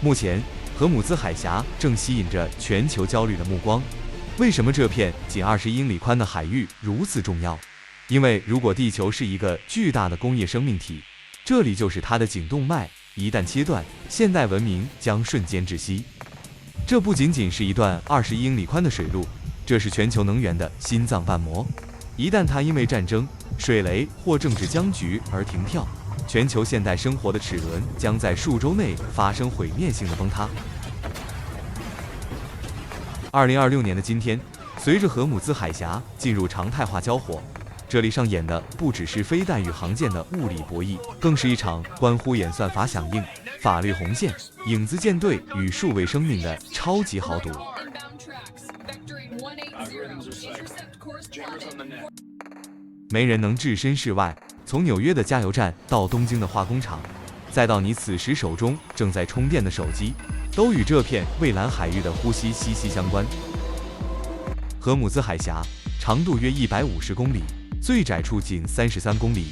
目前，荷姆茲海峽正吸引着全球焦慮的目光。為什麼這片僅20英里寬的海域如此重要？因為如果地球是一個巨大的工業生命體，這裡就是它的頸動脈，一旦切斷，現代文明將瞬間窒息。這不僅僅是一段20英里寬的水路，這是全球能源的心臟瓣膜。一旦它因為戰爭、水雷或政治僵局而停跳，全球現代生活的齒輪將在數周內發生毀滅性的崩塌。2026年的今天，隨着荷姆茲海峽進入常態化交火，這裡上演的不只是飛彈與航艦的物理博弈，更是一場關乎演算法響應、法律紅線、影子艦隊與數位生命的超級豪賭。沒人能置身事外，從紐約的加油站到東京的化工廠，再到你此時手中正在充電的手機，都與這片蔚藍海域的呼吸息息相關。荷姆茲海峽長度約150公里，最窄處僅33公里，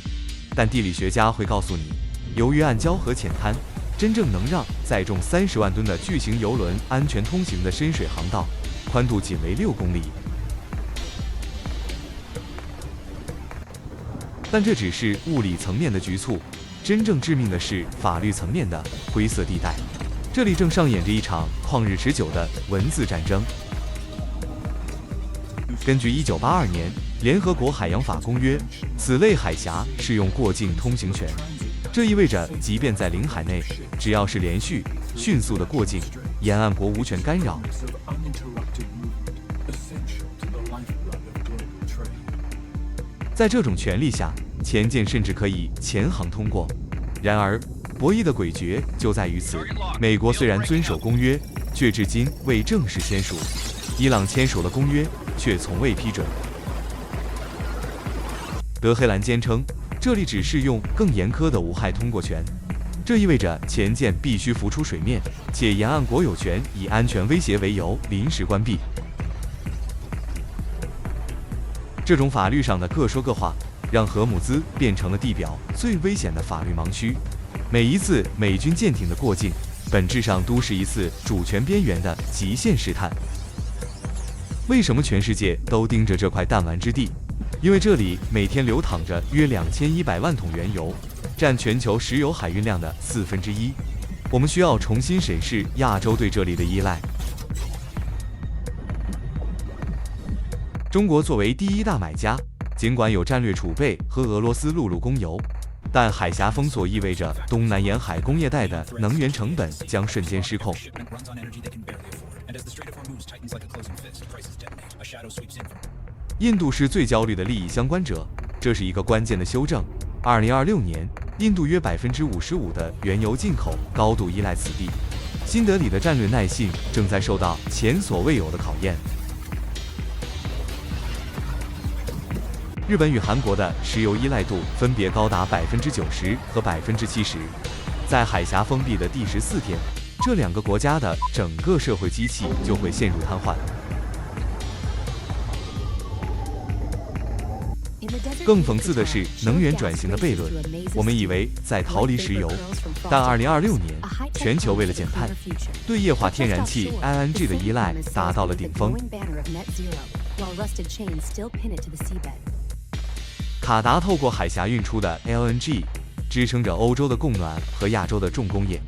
但地理學家會告訴你，由於暗礁和淺灘，真正能讓載重30萬噸的巨型郵輪安全通行的深水航道，寬度僅為6公里。但這只是物理層面的局促，真正致命的是法律層面的灰色地带。這裡正上演着一場曠日持久的文字戰爭。根據1982年聯合國海洋法公約，此類海峽適用過境通行權。這意味着，即便在領海內，只要是連續、迅速的過境，沿岸國無權干擾。在這種權利下，潛艦甚至可以潛航通過。然而，博弈的詭譎就在於此：美國雖然遵守公約，卻至今未正式簽署；伊朗簽署了公約，卻從未批准。德黑蘭堅稱，這裡只適用更嚴苛的無害通過權，這意味着潛艦必須浮出水面，且沿岸國有權以安全威脅為由臨時關閉。這種法律上的各說各話，讓荷姆茲變成了地表最危險的法律盲區。每一次美軍艦艇的過境，本質上都是一次主權邊緣的極限試探。為什麼全世界都盯着這塊彈丸之地？因為這裡每天流淌着約2100萬桶原油，佔全球石油海運量的1/4。我們需要重新審視亞洲對這裡的依賴。中國作為第一大買家，儘管有戰略儲備和俄羅斯陸路供油，但海峽封鎖意味着東南沿海工業帶的能源成本將瞬間失控。印度是最焦慮的利益相關者，這是一個關鍵的修正。2026年，印度約55%的原油進口高度依賴此地，新德里的戰略耐性正在受到前所未有的考驗。日本與韓國的石油依賴度分別高達90%和70%。在海峽封閉的第14天，這兩個國家的整個社會機器就會陷入癱瘓。更諷刺的是，能源轉型的悖論。我們以為在逃離石油，但2026年，全球為了減碳，對液化天然氣 LNG 的依賴達到了頂峰。卡達透過海峽運出的 LNG 支撐着歐洲的供暖和亞洲的重工業。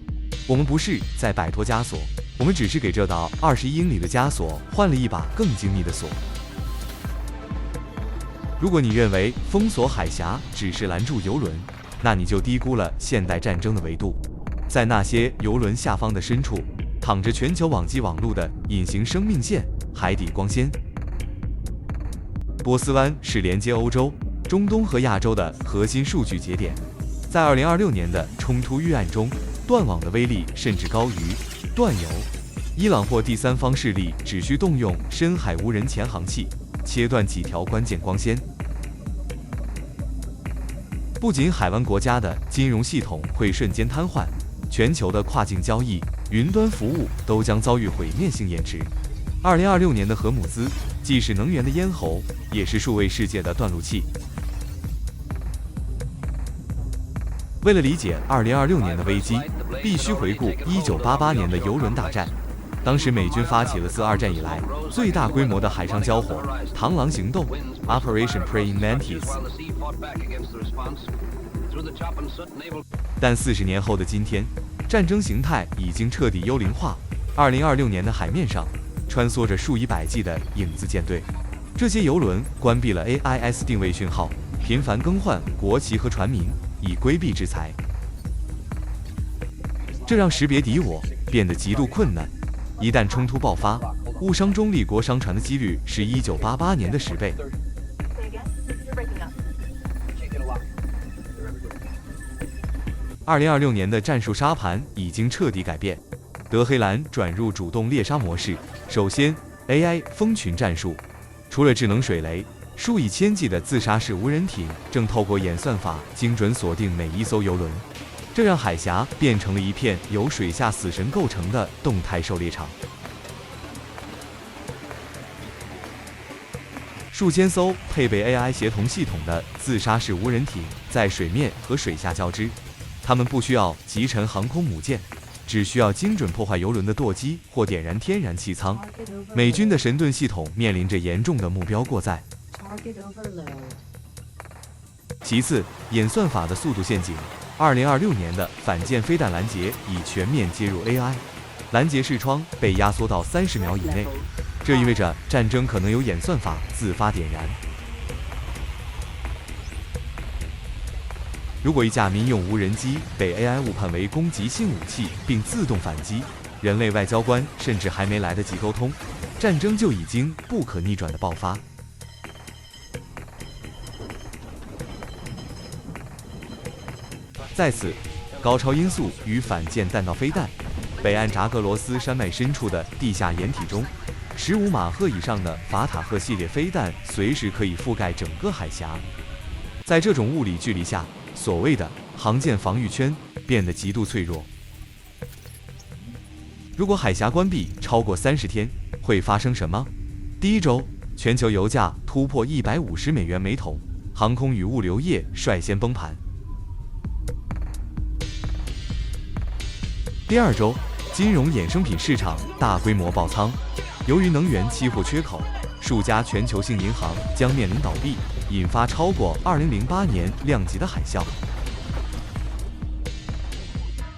我們不是在擺脫枷鎖，我們只是給這道20英里的枷鎖換了一把更精密的鎖。如果你認為封鎖海峽只是攔住油輪，那你就低估了現代戰爭的維度。在那些油輪下方的深處，躺着全球網際網絡的隱形生命線——海底光纖。波斯灣是連接歐洲、中東和亞洲的核心數據節點。在2026年的衝突預案中，斷網的威力甚至高於斷油。伊朗或第三方勢力只需動用深海無人潛航器，切斷幾條關鍵光纖。不僅海灣國家的金融系統會瞬間癱瘓，全球的跨境交易、雲端服務都將遭遇毀滅性延遲。2026年的荷姆茲既是能源的咽喉，也是數位世界的斷路器。為了理解2026年的危機，必須回顧1988年的郵輪大戰。當時美軍發起了自二戰以來最大規模的海上交火——螳螂行動 （Operation Praying Mantis）。但40年後的今天，戰爭形態已經徹底幽靈化。2026年的海面上，穿梭着數以百計的影子艦隊。這些郵輪關閉了 AIS 定位訊號，頻繁更換國旗和船名，以規避制裁。這讓識別敵我變得極度困難。一旦衝突爆發，誤傷中立國商船的幾率是1988年的10倍。2026年的戰術沙盤已經徹底改變，德黑蘭轉入主動獵殺模式。首先 ，AI 蜂群戰術，除了智能水雷，數以千計的自殺式無人艇正透過演算法精準鎖定每一艘郵輪。這讓海峽變成了一片由水下死神構成的動態狩獵場。數千艘配備 AI 協同系統的自殺式無人艇在水面和水下交織，它們不需要集成航空母艦，只需要精準破壞郵輪的舵機或點燃天然氣艙。美軍的神盾系統面臨着嚴重的目標過載。其次，演算法的速度陷阱。2026年的反艦飛彈攔截已全面接入 AI， 攔截視窗被壓縮到30秒以內，這意味着戰爭可能由演算法自發點燃。如果一架民用無人機被 AI 誤判為攻擊性武器並自動反擊，人類外交官甚至還沒來得及溝通，戰爭就已經不可逆轉地爆發。在此，高超音速與反艦彈道飛彈，北岸扎格羅斯山脈深處的地下掩體中，15馬赫以上的法塔赫系列飛彈隨時可以覆蓋整個海峽。在這種物理距離下，所謂的航艦防禦圈變得極度脆弱。如果海峽關閉超過30天，會發生什麼？第一周，全球油價突破$150每桶，航空與物流業率先崩盤。第二周，金融衍生品市場大規模爆倉，由於能源期貨缺口，數家全球性銀行將面臨倒閉，引發超過2008年量級的海嘯。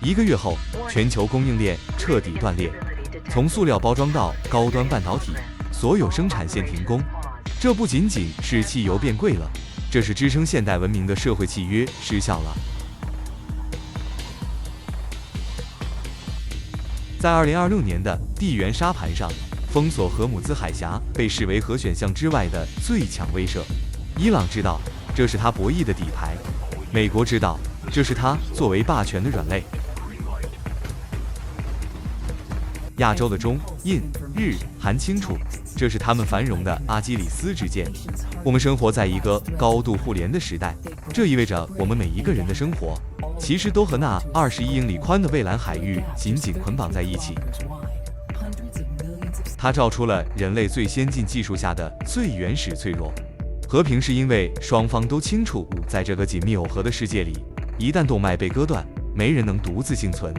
1個月後，全球供應鏈徹底斷裂，從塑料包裝到高端半導體，所有生產線停工。這不僅僅是汽油變貴了，這是支撐現代文明的社會契約失效了。在2026年的地緣沙盤上，封鎖荷姆茲海峽被視為核選項之外的最強威懾。伊朗知道這是他博弈的底牌，美國知道這是他作為霸權的軟肋。亞洲的中、印、日、韓清楚，這是他們繁榮的阿基里斯之劍。我們生活在一個高度互聯的時代，這意味着我們每一個人的生活其實都和那21英里寬的蔚藍海域緊緊捆綁在一起。它照出了人類最先進技術下的最原始脆弱。和平是因為雙方都清楚，在這個緊密耦合的世界裡，一旦動脈被割斷，沒人能獨自幸存。